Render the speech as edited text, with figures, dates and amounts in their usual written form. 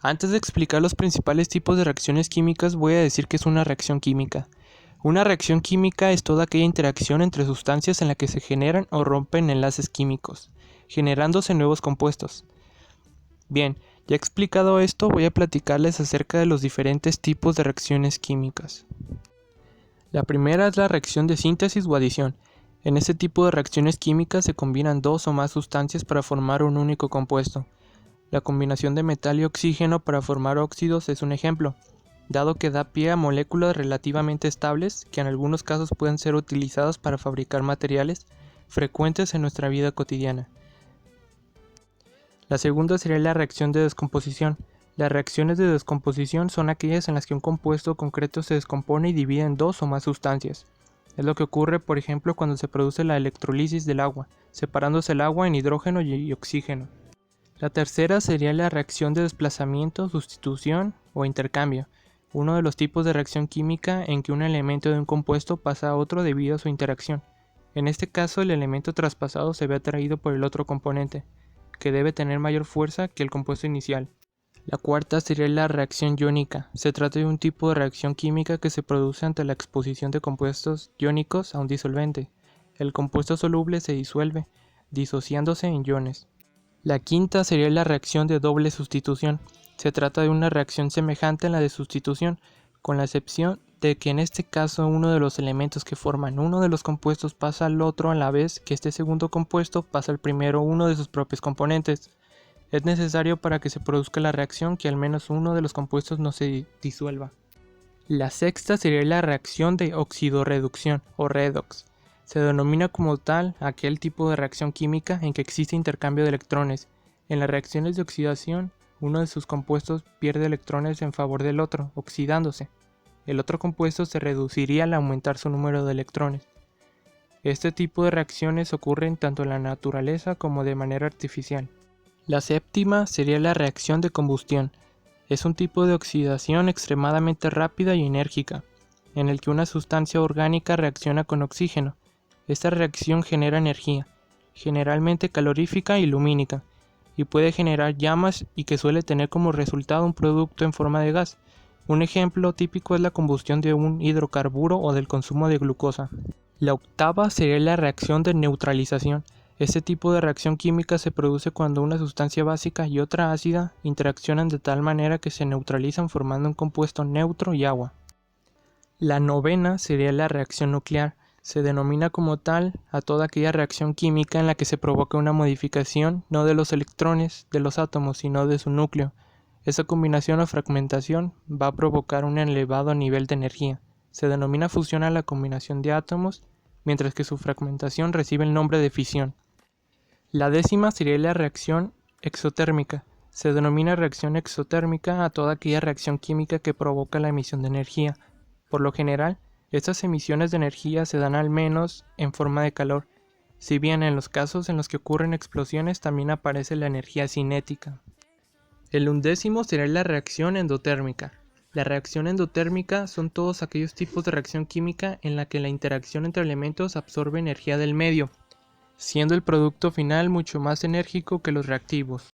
Antes de explicar los principales tipos de reacciones químicas, voy a decir que es una reacción química. Una reacción química es toda aquella interacción entre sustancias en la que se generan o rompen enlaces químicos, generándose nuevos compuestos. Bien, ya explicado esto, voy a platicarles acerca de los diferentes tipos de reacciones químicas. La primera es la reacción de síntesis o adición. En este tipo de reacciones químicas se combinan dos o más sustancias para formar un único compuesto. La combinación de metal y oxígeno para formar óxidos es un ejemplo, dado que da pie a moléculas relativamente estables que en algunos casos pueden ser utilizadas para fabricar materiales frecuentes en nuestra vida cotidiana. La segunda sería la reacción de descomposición. Las reacciones de descomposición son aquellas en las que un compuesto concreto se descompone y divide en dos o más sustancias. Es lo que ocurre, por ejemplo, cuando se produce la electrolisis del agua, separándose el agua en hidrógeno y oxígeno. La tercera sería la reacción de desplazamiento, sustitución o intercambio, uno de los tipos de reacción química en que un elemento de un compuesto pasa a otro debido a su interacción. En este caso, el elemento traspasado se ve atraído por el otro componente, que debe tener mayor fuerza que el compuesto inicial. La cuarta sería la reacción iónica. Se trata de un tipo de reacción química que se produce ante la exposición de compuestos iónicos a un disolvente. El compuesto soluble se disuelve, disociándose en iones. La quinta sería la reacción de doble sustitución. Se trata de una reacción semejante a la de sustitución, con la excepción de que en este caso uno de los elementos que forman uno de los compuestos pasa al otro a la vez que este segundo compuesto pasa al primero uno de sus propios componentes. Es necesario para que se produzca la reacción que al menos uno de los compuestos no se disuelva. La sexta sería la reacción de oxidorreducción o redox. Se denomina como tal aquel tipo de reacción química en que existe intercambio de electrones. En las reacciones de oxidación, uno de sus compuestos pierde electrones en favor del otro, oxidándose. El otro compuesto se reduciría al aumentar su número de electrones. Este tipo de reacciones ocurren tanto en la naturaleza como de manera artificial. La séptima sería la reacción de combustión. Es un tipo de oxidación extremadamente rápida y enérgica, en el que una sustancia orgánica reacciona con oxígeno. Esta reacción genera energía, generalmente calorífica y lumínica, y puede generar llamas y que suele tener como resultado un producto en forma de gas. Un ejemplo típico es la combustión de un hidrocarburo o del consumo de glucosa. La octava sería la reacción de neutralización. Este tipo de reacción química se produce cuando una sustancia básica y otra ácida interaccionan de tal manera que se neutralizan formando un compuesto neutro y agua. La novena sería la reacción nuclear. Se denomina como tal a toda aquella reacción química en la que se provoca una modificación no de los electrones de los átomos, sino de su núcleo. Esa combinación o fragmentación va a provocar un elevado nivel de energía. Se denomina fusión a la combinación de átomos, mientras que su fragmentación recibe el nombre de fisión. La décima sería la reacción exotérmica. Se denomina reacción exotérmica a toda aquella reacción química que provoca la emisión de energía. Por lo general, estas emisiones de energía se dan al menos en forma de calor, si bien en los casos en los que ocurren explosiones también aparece la energía cinética. El undécimo será la reacción endotérmica. La reacción endotérmica son todos aquellos tipos de reacción química en la que la interacción entre elementos absorbe energía del medio, siendo el producto final mucho más enérgico que los reactivos.